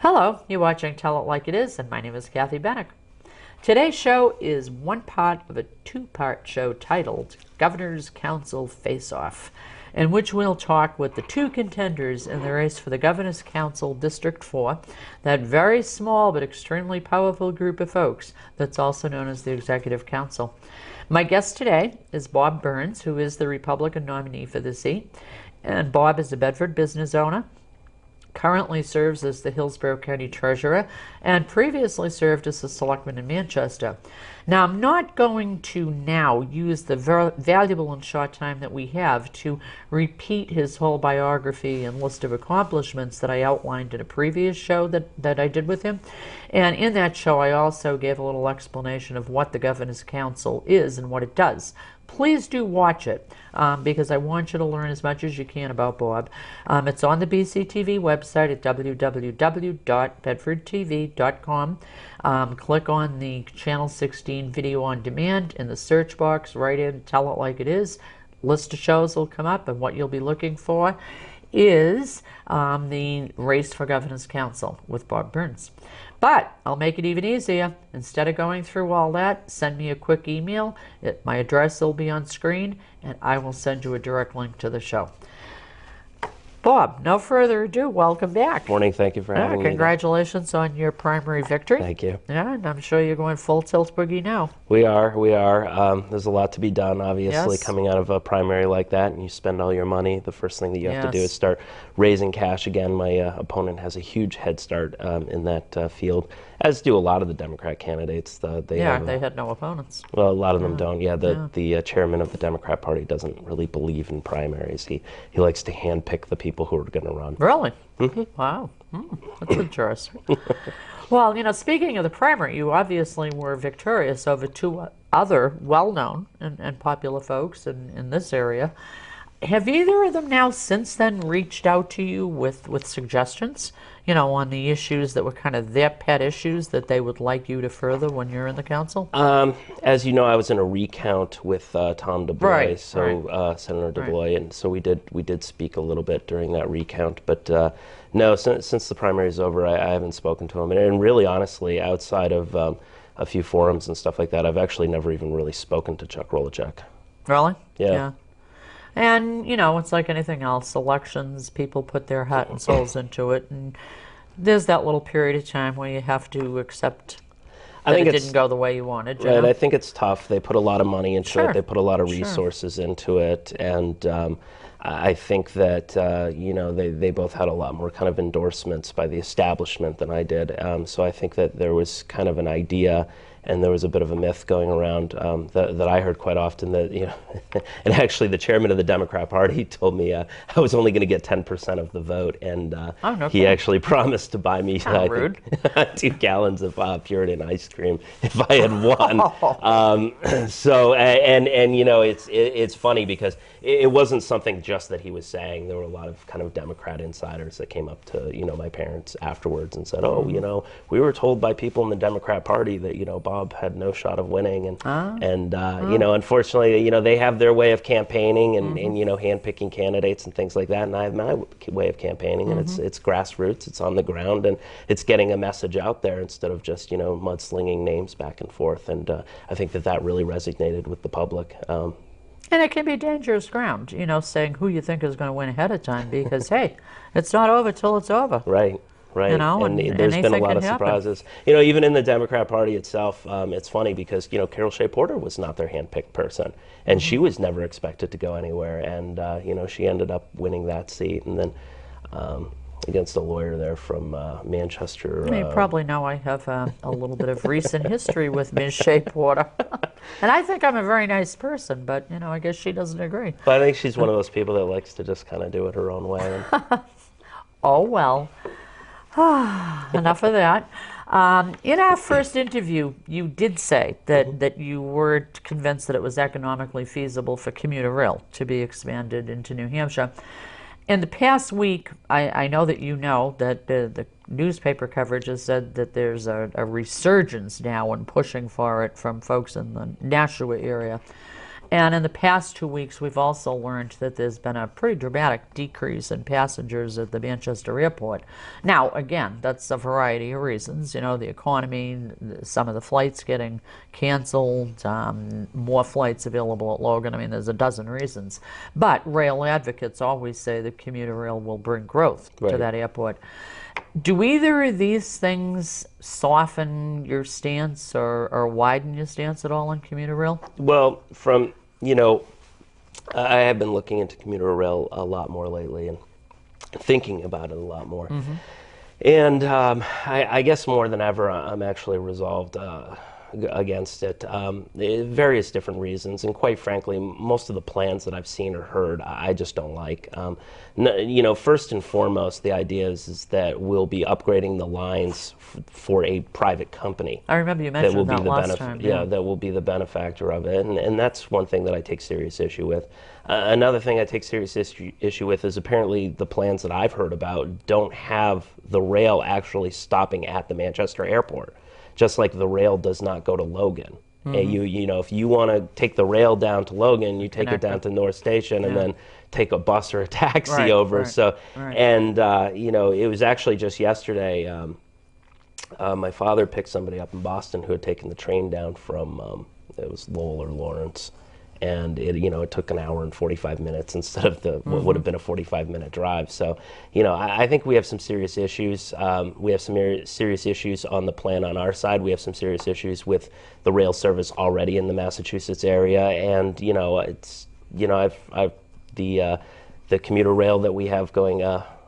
Hello, you're watching Tell It Like It Is, and my name is Kathy Benuck. Today's show is one part of a two-part show titled Governor's Council Face-Off, in which we'll talk with the two contenders in the race for the Governor's Council District 4, that very small but extremely powerful group of folks that's also known as the Executive Council. My guest today is Bob Burns, who is the Republican nominee for the seat, and Bob is a Bedford business owner, currently serves as the Hillsborough County Treasurer, and previously served as a selectman in Manchester. Now, I'm not going to now use the valuable and short time that we have to repeat his whole biography and list of accomplishments that I outlined in a previous show that I did with him. And in that show, I also gave a little explanation of what the Governor's Council is and what it does. Please do watch it because I want you to learn as much as you can about Bob. It's on the BCTV website at www.bedfordtv.com. Click on the Channel 16 video on demand in the search box, write in Tell It Like It Is. List of shows will come up, and what you'll be looking for is the race for Governor's Council with Bob Burns. But I'll make it even easier. Instead of going through all that, send me a quick email. My address will be on screen, and I will send you a direct link to the show. Bob, no further ado, welcome back. Morning, thank you for having me. Congratulations on your primary victory. Thank you. Yeah, and I'm sure you're going full tilt boogie now. We are. There's a lot to be done, obviously, Yes. coming out of a primary like that, and you spend all your money. The first thing that you have to do is start raising cash again. My opponent has a huge head start in that field, as do a lot of the Democrat candidates. They had no opponents. Well, a lot of them don't. The chairman of the Democrat Party doesn't really believe in primaries. He likes to handpick the people who are going to run. Really? Mm-hmm. Wow. That's interesting. Well, speaking of the primary, you obviously were victorious over two other well-known and popular folks in this area. Have either of them now since then reached out to you with suggestions, on the issues that were kind of their pet issues that they would like you to further when you're in the council? As you know, I was in a recount with Tom DuBois, Senator DuBois, and so we did speak a little bit during that recount. But no, since the primary is over, I haven't spoken to him. And really, honestly, outside of a few forums and stuff like that, I've actually never even really spoken to Chuck Rolachek. Really? Yeah. And, it's like anything else. Elections, people put their heart and souls into it. And there's that little period of time where you have to accept that it didn't go the way you wanted. Right, I think it's tough. They put a lot of money into it. They put a lot of Sure. resources into it. And I think that, they both had a lot more kind of endorsements by the establishment than I did. So I think that there was kind of an idea, and there was a bit of a myth going around that I heard quite often that, and actually the chairman of the Democrat Party told me I was only going to get 10% of the vote, and he actually promised to buy me 2 gallons of Puritan ice cream if I had won. It's funny because it wasn't something just that he was saying. There were a lot of kind of Democrat insiders that came up to, my parents afterwards and said, we were told by people in the Democrat Party that, Bob had no shot of winning, and unfortunately, they have their way of campaigning and handpicking candidates and things like that, and I have my way of campaigning, and it's grassroots, it's on the ground, and it's getting a message out there instead of just mudslinging names back and forth, and I think that really resonated with the public. And it can be dangerous ground, saying who you think is going to win ahead of time, because hey, it's not over till it's over. Right. Right, and there's been a lot of surprises. Even in the Democrat Party itself, it's funny because, Carol Shea Porter was not their handpicked person, and she was never expected to go anywhere, and, she ended up winning that seat, and then against a lawyer there from Manchester. You probably know I have a little bit of recent history with Ms. Shea Porter, and I think I'm a very nice person, but, I guess she doesn't agree. But I think she's one of those people that likes to just kind of do it her own way. Oh, well. Enough of that. In our first interview, you did say that you were convinced that it was economically feasible for commuter rail to be expanded into New Hampshire. In the past week, I know that that the newspaper coverage has said that there's a resurgence now in pushing for it from folks in the Nashua area. And in the past 2 weeks, we've also learned that there's been a pretty dramatic decrease in passengers at the Manchester airport. Now, again, that's a variety of reasons. You know, the economy, some of the flights getting canceled, more flights available at Logan. I mean, there's a dozen reasons. But rail advocates always say that commuter rail will bring growth to that airport. Do either of these things soften your stance or widen your stance at all on commuter rail? Well, I have been looking into commuter rail a lot more lately and thinking about it a lot more. And I guess more than ever, I'm actually resolved against it. Various different reasons, and quite frankly, most of the plans that I've seen or heard, I just don't like. First and foremost, the idea is that we'll be upgrading the lines for a private company. I remember you mentioned that last time. Yeah, that will be the benefactor of it, and that's one thing that I take serious issue with. Another thing I take serious issue with is apparently the plans that I've heard about don't have the rail actually stopping at the Manchester airport. Just like the rail does not go to Logan. If you want to take the rail down to Logan, you take it down to North Station and then take a bus or a taxi over. And it was actually just yesterday. My father picked somebody up in Boston who had taken the train down from it was Lowell or Lawrence, and it took an hour and 45 minutes instead of what would have been a 45-minute drive. So, I think we have some serious issues. We have some serious issues on the plan on our side. We have some serious issues with the rail service already in the Massachusetts area, and I've the commuter rail that we have going.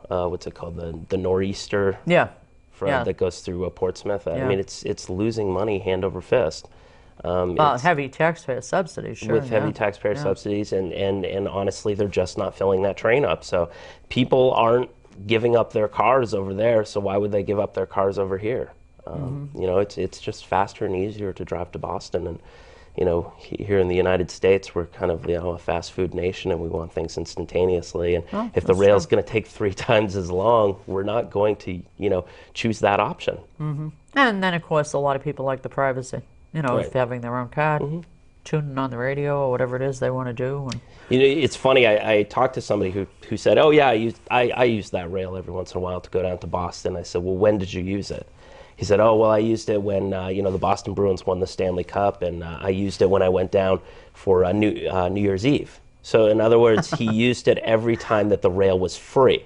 What's it called? The Nor'easter. That goes through Portsmouth. I mean, it's losing money hand over fist. Heavy taxpayer subsidies, sure. With heavy taxpayer subsidies, and honestly, they're just not filling that train up. So people aren't giving up their cars over there, so why would they give up their cars over here? It's just faster and easier to drive to Boston. And, here in the United States, we're kind of, a fast food nation, and we want things instantaneously. And if the rail's going to take 3 times as long, we're not going to, choose that option. And then, of course, a lot of people like the privacy. If having their own car, tuning on the radio or whatever it is they want to do. And it's funny. I talked to somebody who said, "Oh yeah, I use that rail every once in a while to go down to Boston." I said, "Well, when did you use it?" He said, "Oh well, I used it when the Boston Bruins won the Stanley Cup, and I used it when I went down for New Year's Eve." So in other words, he used it every time that the rail was free.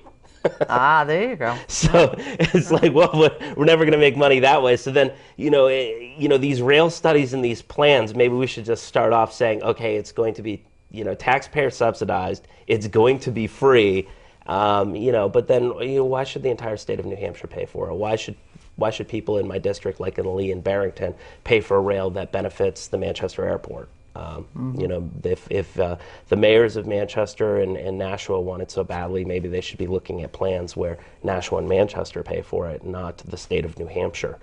There you go. So it's like, well, we're never going to make money that way. So then, these rail studies and these plans, maybe we should just start off saying, okay, it's going to be, taxpayer subsidized. It's going to be free. But then, why should the entire state of New Hampshire pay for it? Why should people in my district, like in Lee and Barrington, pay for a rail that benefits the Manchester airport? If the mayors of Manchester and Nashua want it so badly, maybe they should be looking at plans where Nashua and Manchester pay for it, not the state of New Hampshire.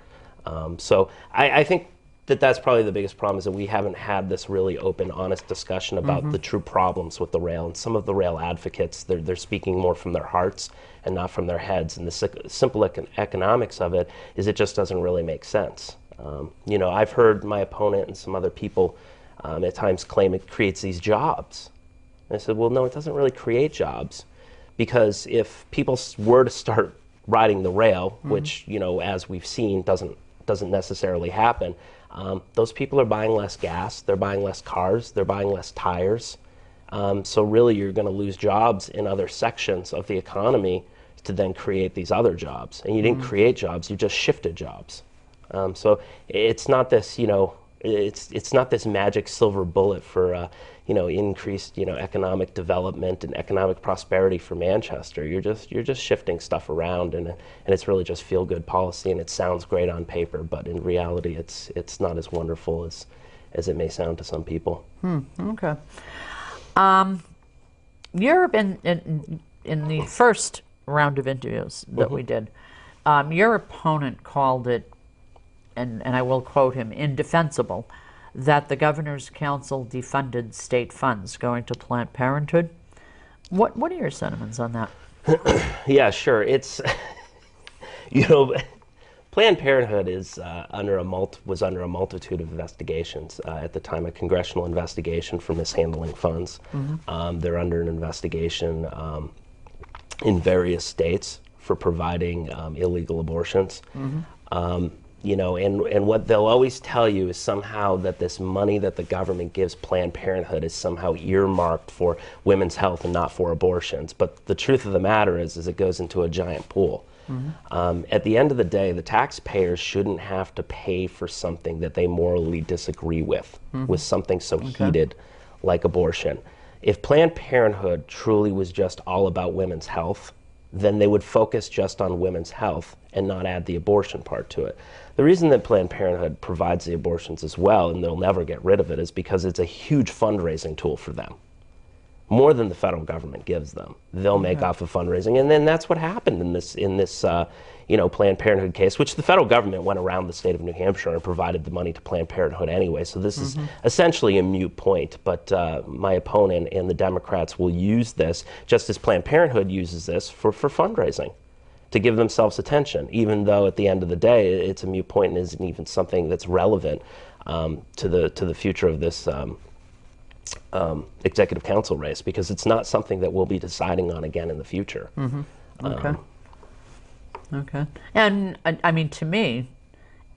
So I think that's probably the biggest problem, is that we haven't had this really open, honest discussion about the true problems with the rail. And some of the rail advocates, they're speaking more from their hearts and not from their heads. And the simple economics of it is it just doesn't really make sense. I've heard my opponent and some other people at times claim it creates these jobs. And I said, well, no, it doesn't really create jobs, because if people were to start riding the rail, which, as we've seen, doesn't necessarily happen, those people are buying less gas, they're buying less cars, they're buying less tires. So really, you're going to lose jobs in other sections of the economy to then create these other jobs. And you didn't create jobs, you just shifted jobs. So it's not this, it's not this magic silver bullet for increased economic development and economic prosperity for Manchester. You're just shifting stuff around, and it's really just feel good policy, and it sounds great on paper, but in reality it's not as wonderful as it may sound to some people. Okay. You're in the first round of interviews that we did. Your opponent called it, and I will quote him, indefensible, that the Governor's Council defunded state funds going to Planned Parenthood. What are your sentiments on that? Yeah, sure. It's, Planned Planned Parenthood is was under a multitude of investigations. At the time, a congressional investigation for mishandling funds. They're under an investigation in various states for providing illegal abortions. You know, and what they'll always tell you is somehow that this money that the government gives Planned Parenthood is somehow earmarked for women's health and not for abortions. But the truth of the matter is it goes into a giant pool. At the end of the day, the taxpayers shouldn't have to pay for something that they morally disagree with something so heated like abortion. If Planned Parenthood truly was just all about women's health, then they would focus just on women's health and not add the abortion part to it. The reason that Planned Parenthood provides the abortions as well, and they'll never get rid of it, is because it's a huge fundraising tool for them. More than the federal government gives them. They'll make off of fundraising, and then that's what happened in this you know, Planned Parenthood case, which the federal government went around the state of New Hampshire and provided the money to Planned Parenthood anyway. So this is essentially a moot point. But my opponent and the Democrats will use this, just as Planned Parenthood uses this, for fundraising, to give themselves attention, even though at the end of the day it's a moot point and isn't even something that's relevant to the future of this executive council race, because it's not something that we'll be deciding on again in the future. Okay. And I mean, to me,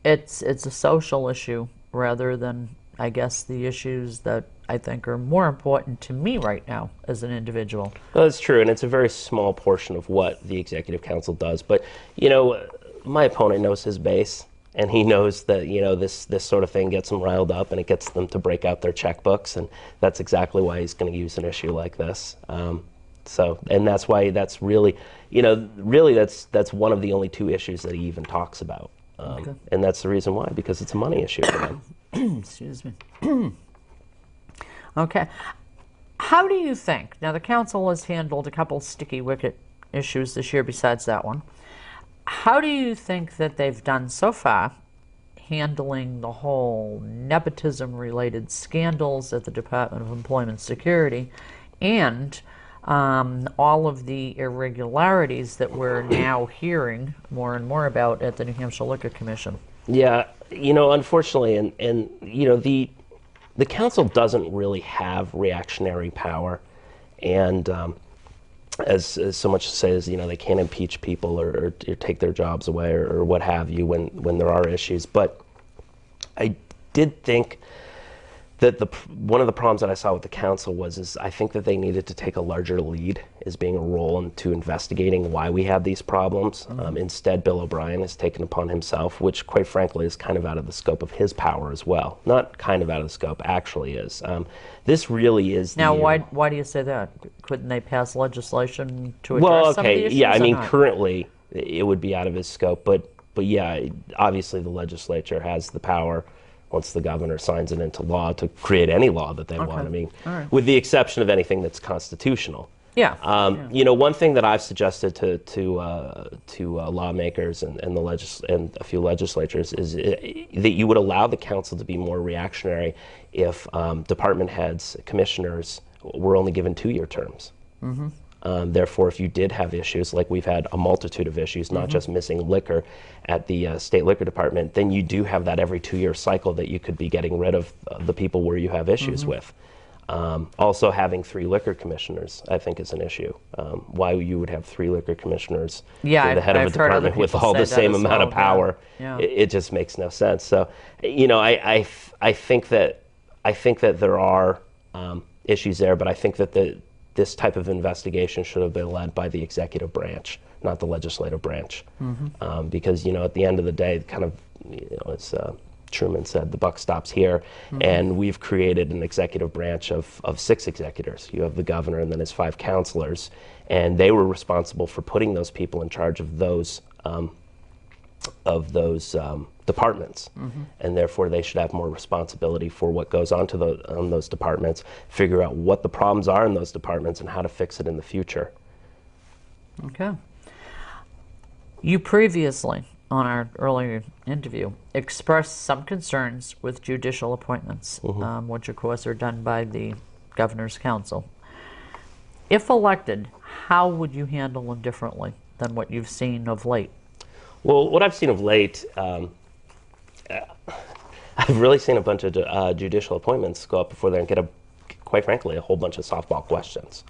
it's a social issue rather than, I guess, the issues that I think are more important to me right now as an individual. Well, that's true, and it's a very small portion of what the executive council does. But, you know, my opponent knows his base, and he knows that, you know, this sort of thing gets them riled up and it gets them to break out their checkbooks, and that's exactly why he's going to use an issue like this. So, and that's why that's really, you know, really that's one of the only two issues that he even talks about. And that's the reason why, because it's a money issue for them. Excuse me. Okay. How do you think, now the council has handled a couple sticky wicket issues this year besides that one. How do you think that they've done so far handling the whole nepotism-related scandals at the Department of Employment Security and all of the irregularities that we're now hearing more and more about at the New Hampshire Liquor Commission? Yeah, you know, unfortunately, and you know, the council doesn't really have reactionary power, and as so much to say as, you know, they can't impeach people or take their jobs away or what have you when there are issues. But I did think that one of the problems that I saw with the council is I think that they needed to take a larger lead as being a role into investigating why we have these problems. Instead, Bill O'Brien has taken upon himself, which quite frankly is kind of out of the scope of his power as well. Not kind of out of the scope, actually is. This really is now, why do you say that? Couldn't they pass legislation to address some of the issues? Yeah, I mean, currently it would be out of his scope, but yeah, obviously the legislature has the power, once the governor signs it into law, to create any law that they want. I mean, with the exception of anything that's constitutional. Yeah. You know, one thing that I've suggested to lawmakers and a few legislatures is that you would allow the council to be more reactionary if department heads, commissioners were only given 2-year terms. Therefore, if you did have issues, like we've had a multitude of issues, not just missing liquor at the state liquor department, then you do have that every 2-year cycle that you could be getting rid of the people where you have issues with. Also, having 3 liquor commissioners, I think, is an issue. Why you would have 3 liquor commissioners, the head of a department with all the same amount of power, it just makes no sense. So, you know, I think that there are issues there, but I think that this type of investigation should have been led by the executive branch, not the legislative branch, because, you know, at the end of the day, kind of, you know, as Truman said, the buck stops here, and we've created an executive branch of 6 executors. You have the governor and then his 5 counselors, and they were responsible for putting those people in charge of those departments, and therefore they should have more responsibility for what goes on those departments, figure out what the problems are in those departments and how to fix it in the future. Okay. You previously, on our earlier interview, expressed some concerns with judicial appointments, which of course are done by the Governor's Council. If elected, how would you handle them differently than what you've seen of late? Well, what I've seen of late, I've really seen a bunch of judicial appointments go up before there and get quite frankly, a whole bunch of softball questions.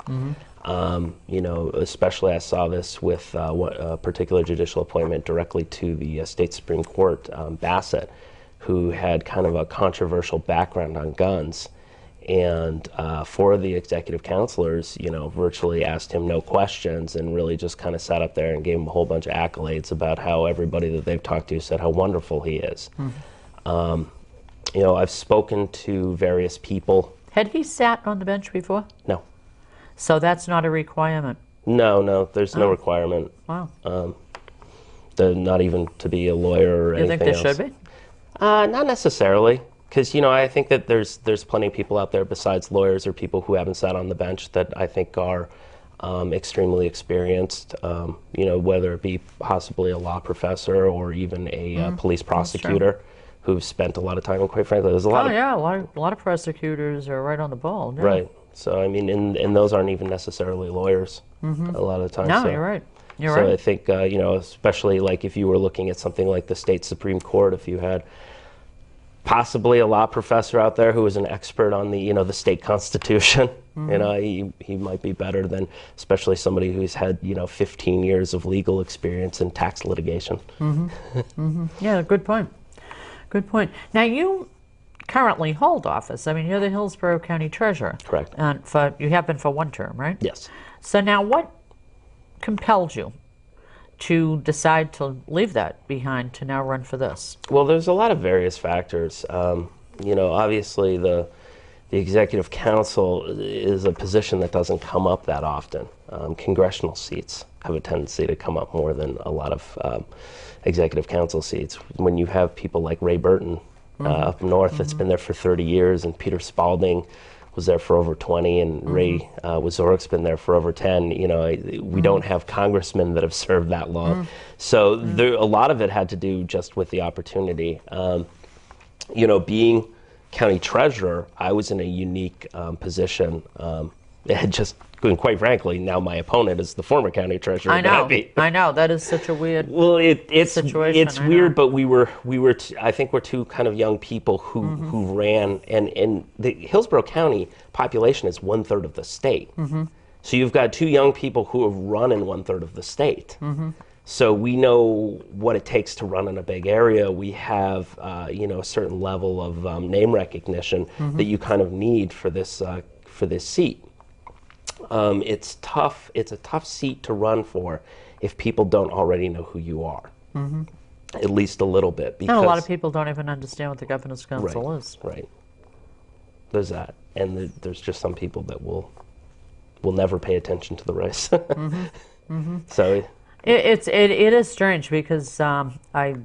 You know, especially I saw this with a particular judicial appointment directly to the state Supreme Court, Bassett, who had kind of a controversial background on guns. And four of the executive counselors, you know, virtually asked him no questions and really just kind of sat up there and gave him a whole bunch of accolades about how everybody that they've talked to said how wonderful he is. You know, I've spoken to various people. Had he sat on the bench before? No. So that's not a requirement? No, there's no requirement. Wow. Not even to be a lawyer or anything else. You think there should be? Not necessarily. Because, you know, I think that there's plenty of people out there besides lawyers or people who haven't sat on the bench that I think are extremely experienced, you know, whether it be possibly a law professor or even a police prosecutor who've spent a lot of time. And quite frankly, there's a lot a lot of prosecutors are right on the ball. Yeah. Right. So, I mean, and those aren't even necessarily lawyers a lot of the time. No, so, you're right. So I think, you know, especially like if you were looking at something like the state Supreme Court, if you had possibly a law professor out there who is an expert on the, you know, the state constitution. You know, he might be better than especially somebody who's had, you know, 15 years of legal experience in tax litigation. Yeah, good point. Good point. Now, you currently hold office. I mean, you're the Hillsborough County Treasurer. Correct. And you have been for one term, right? Yes. So now what compelled you to decide to leave that behind to now run for this? Well, there's a lot of various factors. You know, obviously the executive council is a position that doesn't come up that often. Congressional seats have a tendency to come up more than a lot of executive council seats. When you have people like Ray Burton up north that's been there for 30 years, and Peter Spalding was there for over 20, and Ray Wazorik's been there for over 10. You know, we don't have congressmen that have served that long. So a lot of it had to do just with the opportunity. You know, being county treasurer, I was in a unique position. It had just, and quite frankly, now my opponent is the former county treasurer. I know. That is such a weird situation. It's weird, but we were I think we're two kind of young people who ran, and the Hillsborough County population is 1/3 of the state. So you've got two young people who have run in 1/3 of the state. So we know what it takes to run in a big area. We have, you know, a certain level of name recognition that you kind of need for this seat. It's tough. It's a tough seat to run for if people don't already know who you are, at least a little bit. Because a lot of people don't even understand what the governor's council is. Right. There's that, and there's just some people that will never pay attention to the race. So it is strange because I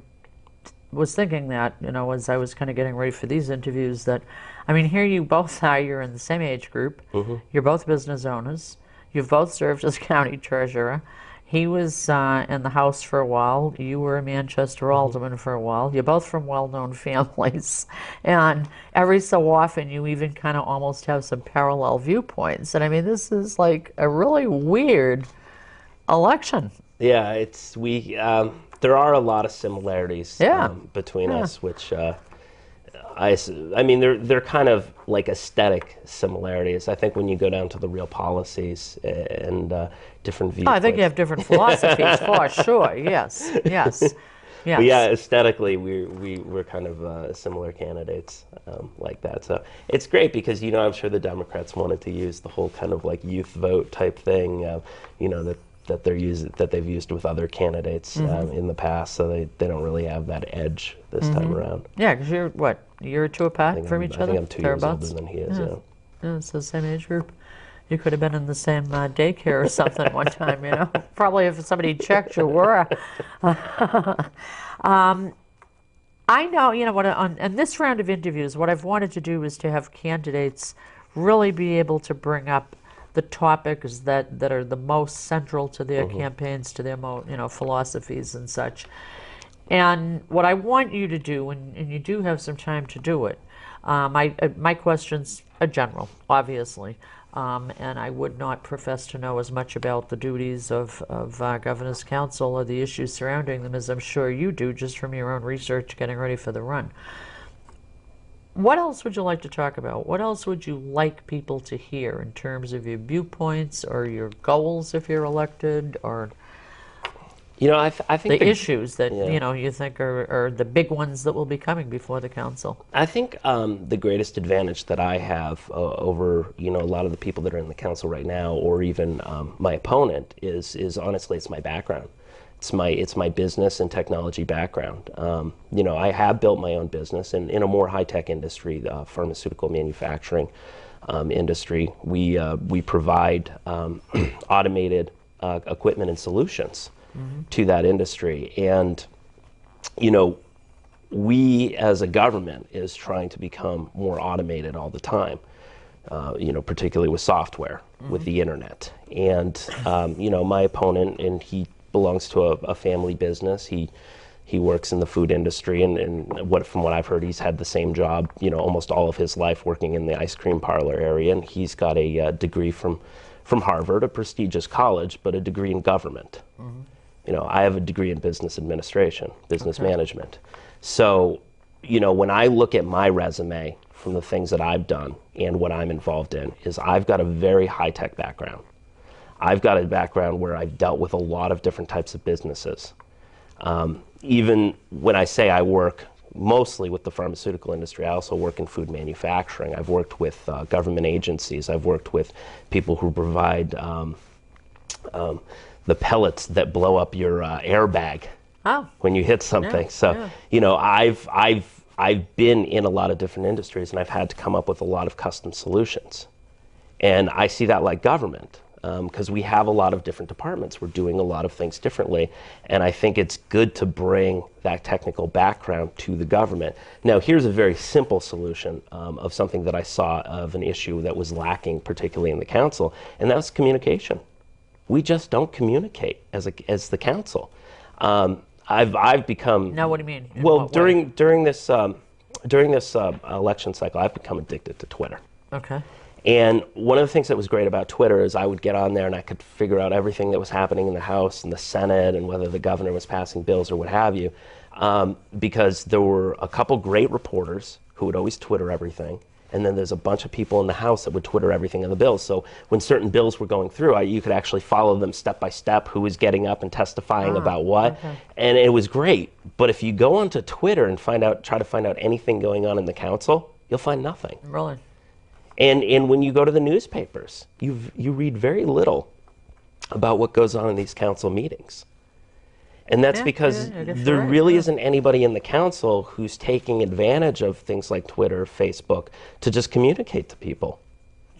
was thinking that, you know, as I was kind of getting ready for these interviews, that, I mean, here you both are, you're in the same age group, you're both business owners, you've both served as county treasurer. He was in the House for a while, you were a Manchester alderman for a while, you're both from well-known families, and every so often you even kind of almost have some parallel viewpoints. And I mean, this is like a really weird election. Yeah, there are a lot of similarities between us, which I mean, they're kind of like aesthetic similarities. I think when you go down to the real policies and different views. I think you have different philosophies for sure. Yes. But yeah, aesthetically, we're kind of similar candidates like that. So it's great because, you know, I'm sure the Democrats wanted to use the whole kind of like youth vote type thing, you know, that they've used with other candidates in the past, so they don't really have that edge this time around. Yeah, because you're what, a year or two apart from each other? I think I'm 2 years older than he is. Yeah, it's the same age group. You could have been in the same daycare or something one time, you know. Probably if somebody checked, you were. I know, you know, what on this round of interviews, what I've wanted to do is to have candidates really be able to bring up the topics that are the most central to their campaigns, to their philosophies and such. And what I want you to do, and you do have some time to do it, my questions are general, obviously, And I would not profess to know as much about the duties of Governor's Council or the issues surrounding them as I'm sure you do, just from your own research getting ready for the run. What else would you like to talk about? What else would you like people to hear in terms of your viewpoints or your goals if you're elected, or I think the issues that you think are the big ones that will be coming before the council? I think the greatest advantage that I have over a lot of the people that are in the council right now, or even my opponent, is honestly it's my background. It's my business and technology background. I have built my own business in a more high-tech industry, the pharmaceutical manufacturing industry. We provide automated equipment and solutions to that industry, and we as a government is trying to become more automated all the time. Particularly with software, with the internet, and my opponent, and he belongs to a family business. He works in the food industry, and from what I've heard, he's had the same job, almost all of his life, working in the ice cream parlor area. And he's got a degree from Harvard, a prestigious college, but a degree in government. I have a degree in business administration, business management. So, when I look at my resume from the things that I've done and what I'm involved in, is I've got a very high-tech background. I've got a background where I've dealt with a lot of different types of businesses. Even when I say I work mostly with the pharmaceutical industry, I also work in food manufacturing. I've worked with government agencies. I've worked with people who provide the pellets that blow up your airbag when you hit something. I've been in a lot of different industries, and I've had to come up with a lot of custom solutions. And I see that like government. Because we have a lot of different departments. We're doing a lot of things differently. And I think it's good to bring that technical background to the government. Now, here's a very simple solution of something that I saw of an issue that was lacking, particularly in the council, and that's communication. We just don't communicate as the council. I've become... Now, what do you mean? Well, during this election cycle, I've become addicted to Twitter. Okay. And one of the things that was great about Twitter is I would get on there and I could figure out everything that was happening in the House and the Senate and whether the governor was passing bills or what have you, because there were a couple great reporters who would always Twitter everything, and then there's a bunch of people in the House that would Twitter everything on the bills. So when certain bills were going through, you could actually follow them step by step, who was getting up and testifying about what, and it was great. But if you go onto Twitter and try to find out anything going on in the council, you'll find nothing. Really? And when you go to the newspapers, you read very little about what goes on in these council meetings. And that's because there really isn't anybody in the council who's taking advantage of things like Twitter, Facebook, to just communicate to people.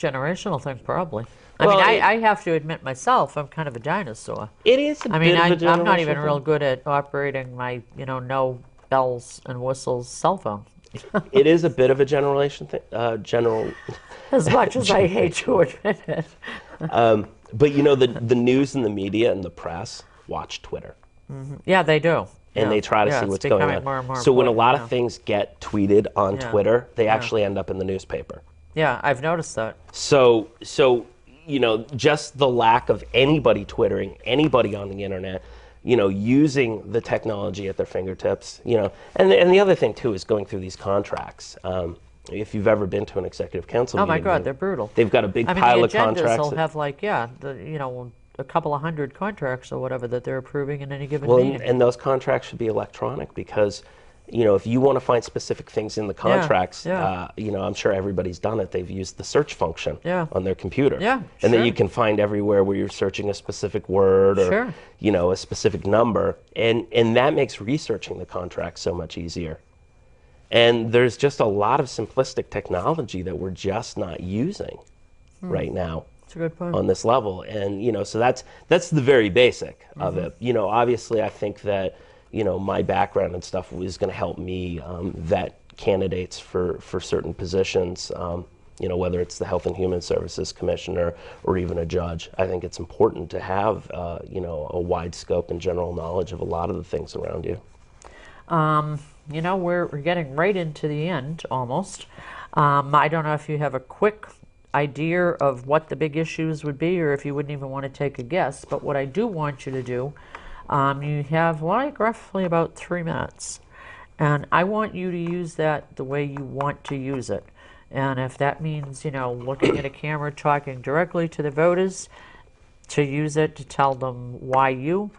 Generational thing, probably. I have to admit myself, I'm kind of a dinosaur. It is a bit of a generational I'm not even thing. real good at operating my, no bells and whistles cell phone. It is a bit of a general... As much as I hate to admit it. But the news and the media and the press watch Twitter. Yeah, they do. And they try to see what's going on. More and more so when a lot important, of things get tweeted on Twitter, they actually end up in the newspaper. Yeah, I've noticed that. So just the lack of anybody Twittering, anybody on the internet, using the technology at their fingertips, and the other thing too is going through these contracts. If you've ever been to an executive council meeting, my God, they're brutal. They've got a big pile of contracts. The agendas will have a couple of hundred contracts or whatever that they're approving in any given meeting. And those contracts should be electronic because, if you want to find specific things in the contracts, I'm sure everybody's done it. They've used the search function on their computer. Yeah, and then you can find everywhere where you're searching a specific word or, a specific number. And that makes researching the contract so much easier. And there's just a lot of simplistic technology that we're just not using right now. That's a good point. On this level. And, so that's the very basic of it. Obviously I think that, my background and stuff is going to help me vet candidates for certain positions, whether it's the Health and Human Services Commissioner or even a judge. I think it's important to have, a wide scope and general knowledge of a lot of the things around you. We're getting right into the end almost. I don't know if you have a quick idea of what the big issues would be, or if you wouldn't even want to take a guess. But what I do want you to do, you have like roughly about 3 minutes. And I want you to use that the way you want to use it. And if that means, you know, looking at a camera, talking directly to the voters, to use it to tell them why you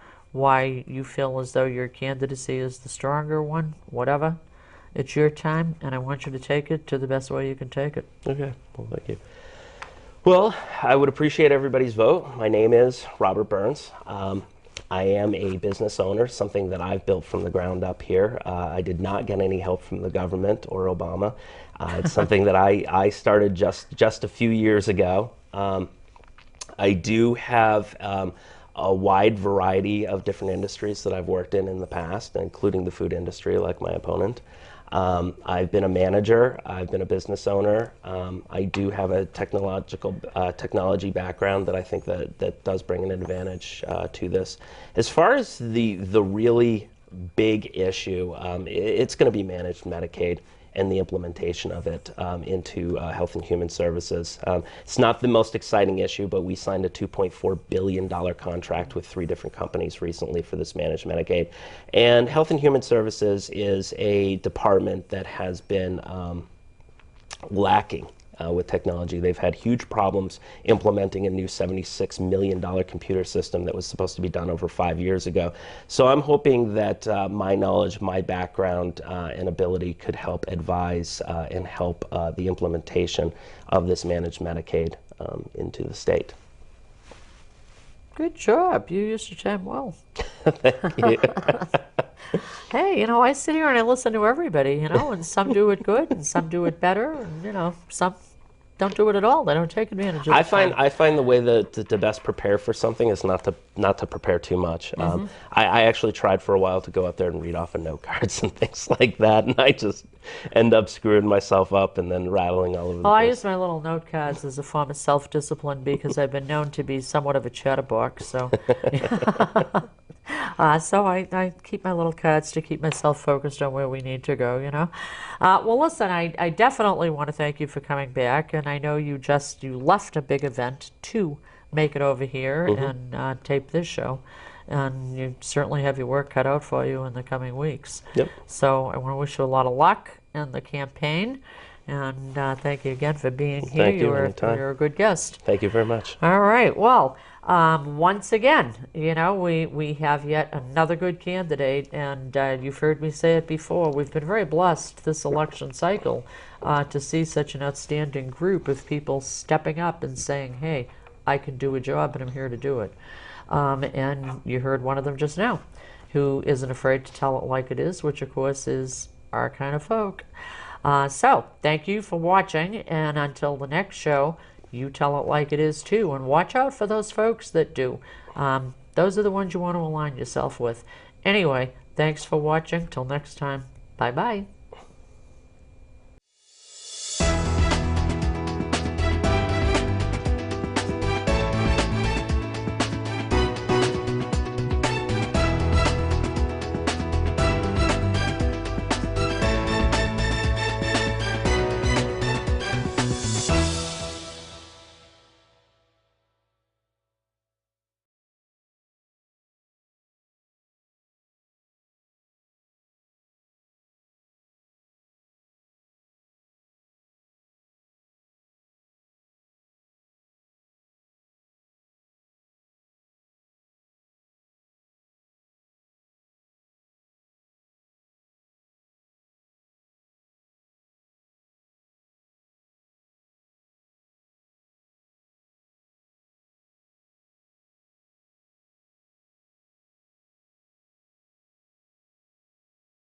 feel as though your candidacy is the stronger one, whatever. It's your time, and I want you to take it to the best way you can take it. Okay, well, thank you. Well, I would appreciate everybody's vote. My name is Robert Burns. I am a business owner, something that I've built from the ground up here. I did not get any help from the government or Obama. It's something that I started just a few years ago. I do have a wide variety of different industries that I've worked in the past, including the food industry, like my opponent. I've been a manager. I've been a business owner. I do have a technology background that I think that does bring an advantage to this. As far as the really big issue, it's going to be managed Medicaid and the implementation of it into Health and Human Services. It's not the most exciting issue, but we signed a $2.4 billion contract with 3 different companies recently for this managed Medicaid. And Health and Human Services is a department that has been lacking with technology. They've had huge problems implementing a new $76 million computer system that was supposed to be done over 5 years ago. So I'm hoping that my knowledge, my background, and ability could help advise and help the implementation of this managed Medicaid into the state. Good job. You used your time well. Thank you. Hey, you know, I sit here and I listen to everybody, you know, and some do it good and some do it better, and, you know, some don't do it at all. They don't take advantage of it. I find the way that to best prepare for something is not to prepare too much. I actually tried for a while to go up there and read off of note cards and things like that, and I just end up screwing myself up and then rattling all over the place. I use my little note cards as a form of self-discipline because I've been known to be somewhat of a chatterbox. So, so I keep my little cards to keep myself focused on where we need to go, you know. Well, listen, I definitely want to thank you for coming back, and I know you left a big event to make it over here and tape this show, and you certainly have your work cut out for you in the coming weeks. Yep. So I want to wish you a lot of luck in the campaign, and thank you again for being here. Thank you. Anytime. You're a good guest. Thank you very much. All right. Well, once again, you know, we have yet another good candidate, and you've heard me say it before. We've been very blessed this election cycle to see such an outstanding group of people stepping up and saying, hey, I can do a job and I'm here to do it. And you heard one of them just now, who isn't afraid to tell it like it is, which of course is our kind of folk. So thank you for watching, and until the next show, you tell it like it is too, and watch out for those folks that do. Those are the ones you want to align yourself with. Anyway, thanks for watching. Till next time, bye-bye.